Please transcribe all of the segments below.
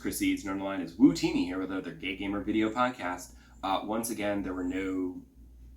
proceeds. Known online as Wootini here with another Gay Gamer video podcast. Once again, there were no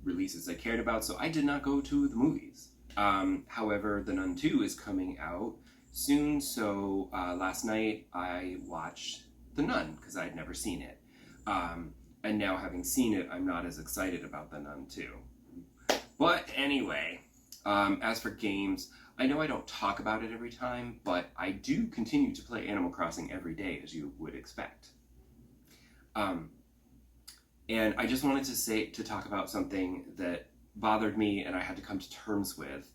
releases I cared about, so I did not go to the movies. However, The Nun 2 is coming out soon, so last night I watched The Nun because I had never seen it. And now having seen it, I'm not as excited about The Nun 2. But anyway, as for games, I know I don't talk about it every time, but I do continue to play Animal Crossing every day, as you would expect. And I just wanted to talk about something that bothered me and I had to come to terms with.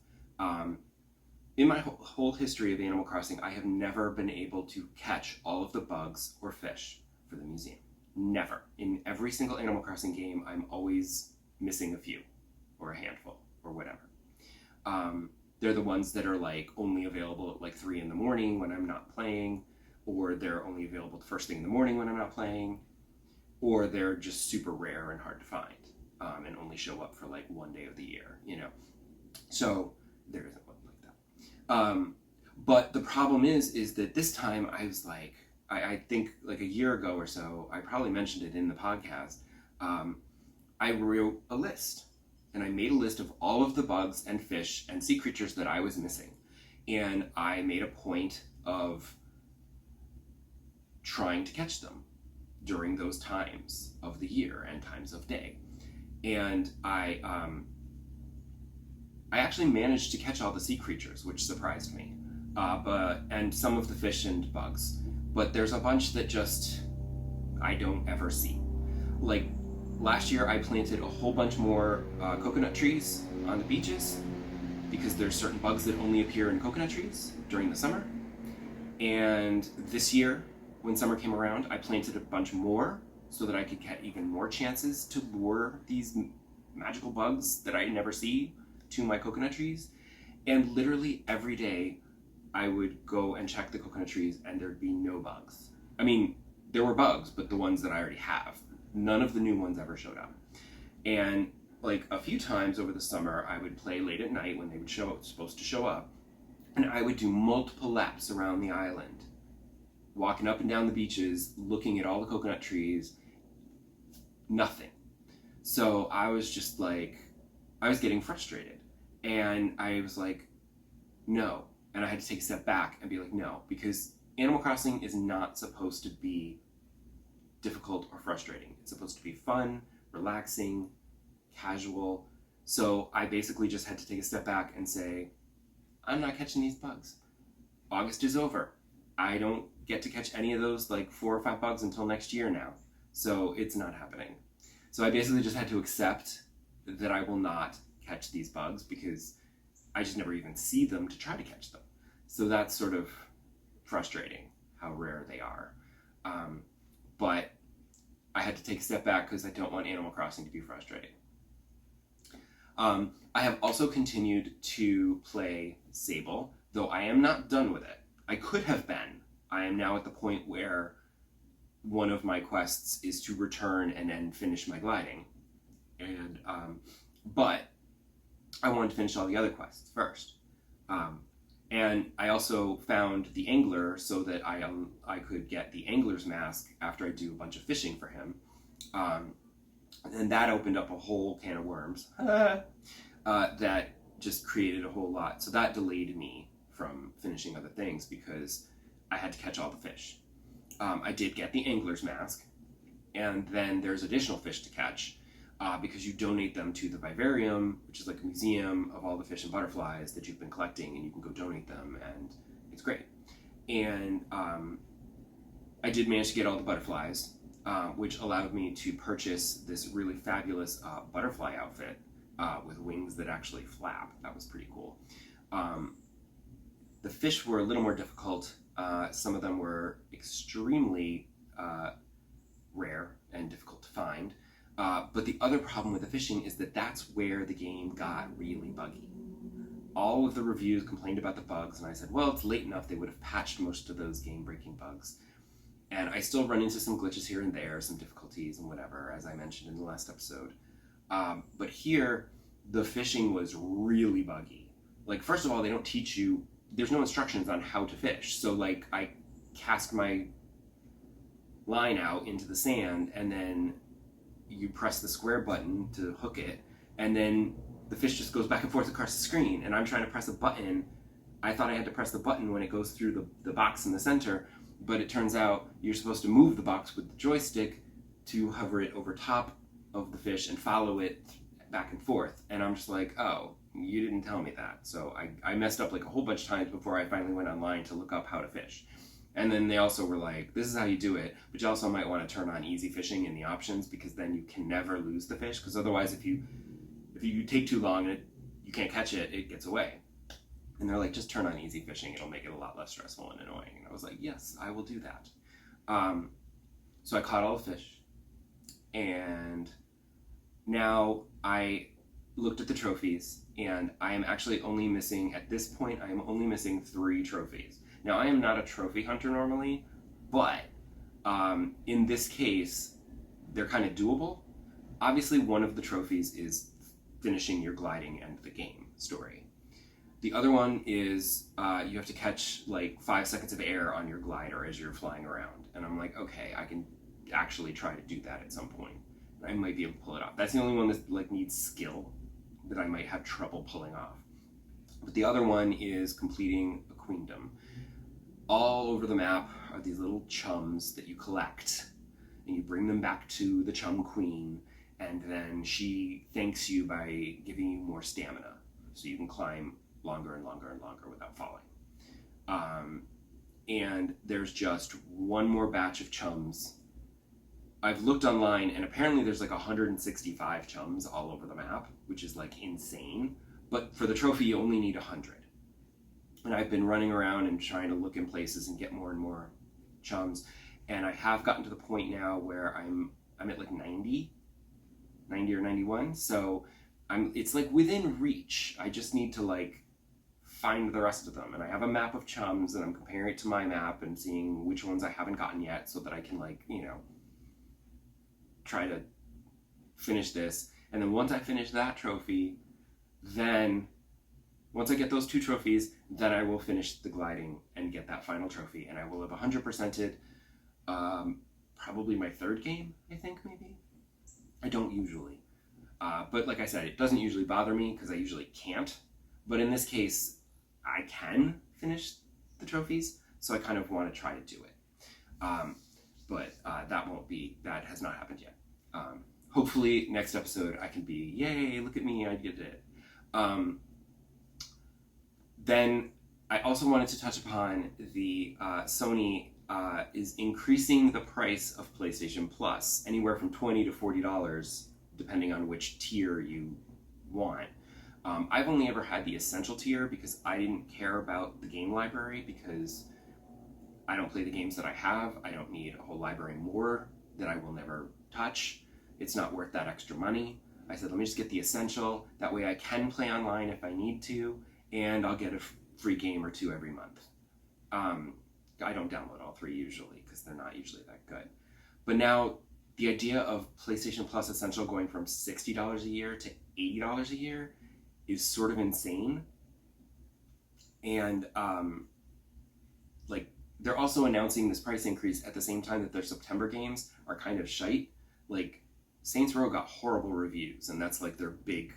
In my whole history of Animal Crossing, I have never been able to catch all of the bugs or fish for the museum. Never. In every single Animal Crossing game, I'm always missing a few, or a handful, or whatever. They're the ones that are like only available at like 3 in the morning when I'm not playing, or they're only available the first thing in the morning when I'm not playing, or they're just super rare and hard to find, and only show up for like one day of the year, you know. So there isn't one like that. But the problem is that this time I was like, I think like a year ago or so, I probably mentioned it in the podcast, I wrote a list. And I made a list of all of the bugs and fish and sea creatures that I was missing. And I made a point of trying to catch them during those times of the year and times of day. And I actually managed to catch all the sea creatures, which surprised me. And some of the fish and bugs. But there's a bunch that just I don't ever see. Like, last year I planted a whole bunch more coconut trees on the beaches because there's certain bugs that only appear in coconut trees during the summer. And this year, when summer came around, I planted a bunch more so that I could get even more chances to lure these magical bugs that I never see to my coconut trees. And literally every day I would go and check the coconut trees and there'd be no bugs. I mean, there were bugs, but the ones that I already have. None of the new ones ever showed up. And like a few times over the summer, I would play late at night when they would supposed to show up, and I would do multiple laps around the island, walking up and down the beaches, looking at all the coconut trees, nothing. So I was just like, I was getting frustrated. And I was like, no. And I had to take a step back and be like, no, because Animal Crossing is not supposed to be difficult or frustrating. It's supposed to be fun, relaxing, casual. So I basically just had to take a step back and say, I'm not catching these bugs. August is over. I don't get to catch any of those like 4 or 5 bugs until next year now. So it's not happening. So I basically just had to accept that I will not catch these bugs because I just never even see them to try to catch them. So that's sort of frustrating how rare they are. But I had to take a step back because I don't want Animal Crossing to be frustrating. I have also continued to play Sable, though I am not done with it. I could have been. I am now at the point where one of my quests is to return and then finish my gliding. And but I wanted to finish all the other quests first. And I also found the angler so that I could get the angler's mask after I do a bunch of fishing for him. And that opened up a whole can of worms that just created a whole lot. So that delayed me from finishing other things because I had to catch all the fish. I did get the angler's mask, and then there's additional fish to catch. Because you donate them to the vivarium, which is like a museum of all the fish and butterflies that you've been collecting, and you can go donate them, and it's great. And I did manage to get all the butterflies, which allowed me to purchase this really fabulous butterfly outfit with wings that actually flap. That was pretty cool. The fish were a little more difficult. Some of them were extremely rare and difficult to find. But the other problem with the fishing is that that's where the game got really buggy. All of the reviews complained about the bugs, and I said, well, it's late enough, they would have patched most of those game-breaking bugs. And I still run into some glitches here and there, some difficulties and whatever, as I mentioned in the last episode. But here, the fishing was really buggy. Like, first of all, they don't teach you, there's no instructions on how to fish. So, like, I cast my line out into the sand, and then you press the square button to hook it, and then the fish just goes back and forth across the screen, and I'm trying to press a button. I thought I had to press the button when it goes through the box in the center, but it turns out you're supposed to move the box with the joystick to hover it over top of the fish and follow it back and forth. And I'm just like, oh, you didn't tell me that. So I messed up like a whole bunch of times before I finally went online to look up how to fish. And then they also were like, this is how you do it, but you also might want to turn on easy fishing in the options, because then you can never lose the fish, because otherwise if you take too long and you can't catch it, it gets away. And they're like, just turn on easy fishing, it'll make it a lot less stressful and annoying. And I was like, yes, I will do that. So I caught all the fish, and now I looked at the trophies, and I am actually only missing, at this point, I am only missing 3 trophies. Now, I am not a trophy hunter normally, but in this case, they're kind of doable. Obviously, one of the trophies is finishing your gliding and the game story. The other one is you have to catch like 5 seconds of air on your glider as you're flying around. And I'm like, okay, I can actually try to do that at some point. I might be able to pull it off. That's the only one that like needs skill that I might have trouble pulling off. But the other one is completing a queendom. All over the map are these little chums that you collect, and you bring them back to the chum queen, and then she thanks you by giving you more stamina, so you can climb longer and longer and longer without falling. And there's just one more batch of chums. I've looked online, and apparently there's like 165 chums all over the map, which is like insane. But for the trophy, you only need 100. And I've been running around and trying to look in places and get more and more chums. And I have gotten to the point now where I'm at like 90 or 91. So it's like within reach. I just need to like find the rest of them. And I have a map of chums, and I'm comparing it to my map and seeing which ones I haven't gotten yet, so that I can like, try to finish this. And then once I finish that trophy, then once I get those 2 trophies, then I will finish the gliding and get that final trophy, and I will have 100%ed probably my 3rd game, I think, maybe. I don't usually. But like I said, it doesn't usually bother me because I usually can't. But in this case, I can finish the trophies, so I kind of want to try to do it. But that has not happened yet. Hopefully next episode I can be, yay, look at me, I did it. Then I also wanted to touch upon the Sony is increasing the price of PlayStation Plus anywhere from $20 to $40, depending on which tier you want. I've only ever had the Essential tier because I didn't care about the game library, because I don't play the games that I have. I don't need a whole library more that I will never touch. It's not worth that extra money. I said, let me just get the Essential. That way I can play online if I need to, and I'll get a free game or 2 every month. I don't download all 3 usually, because they're not usually that good. But now, the idea of PlayStation Plus Essential going from $60 a year to $80 a year is sort of insane. And they're also announcing this price increase at the same time that their September games are kind of shite. Like, Saints Row got horrible reviews, and that's like their big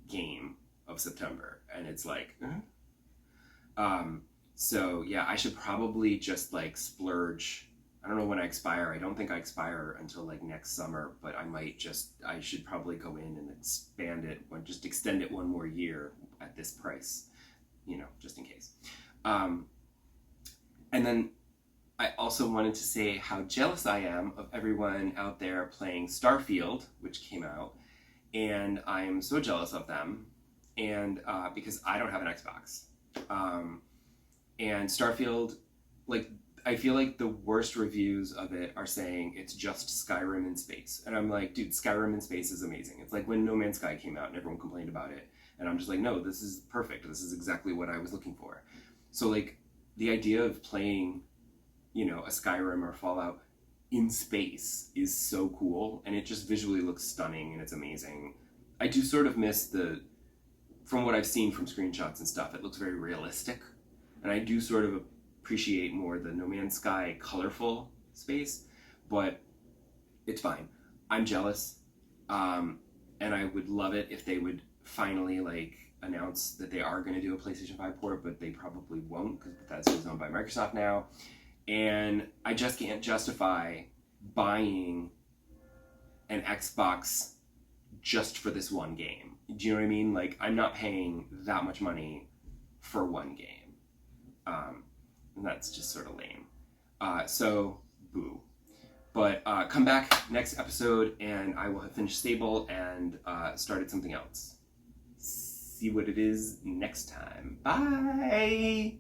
game of September, and it's like, so yeah, I should probably just like splurge. I don't know when I expire. I don't think I expire until like next summer, but I should probably go in and expand it, just extend it 1 more year at this price, just in case. And then I also wanted to say how jealous I am of everyone out there playing Starfield, which came out, and I'm so jealous of them, and because I don't have an Xbox. And Starfield, like, I feel like the worst reviews of it are saying it's just Skyrim in space. And I'm like, dude, Skyrim in space is amazing. It's like when No Man's Sky came out and everyone complained about it. And I'm just like, no, this is perfect. This is exactly what I was looking for. So, like, the idea of playing, a Skyrim or Fallout in space is so cool. And it just visually looks stunning and it's amazing. I do sort of miss from what I've seen from screenshots and stuff, it looks very realistic. And I do sort of appreciate more the No Man's Sky colorful space. but it's fine. I'm jealous, and I would love it if they would finally like announce that they are going to do a PlayStation 5 port, but they probably won't because Bethesda is owned by Microsoft now, and I just can't justify buying an Xbox just for this one game. Do you know what I mean? Like, I'm not paying that much money for one game. And that's just sort of lame. So, boo. But come back next episode and I will have finished Sable and started something else. See what it is next time. Bye!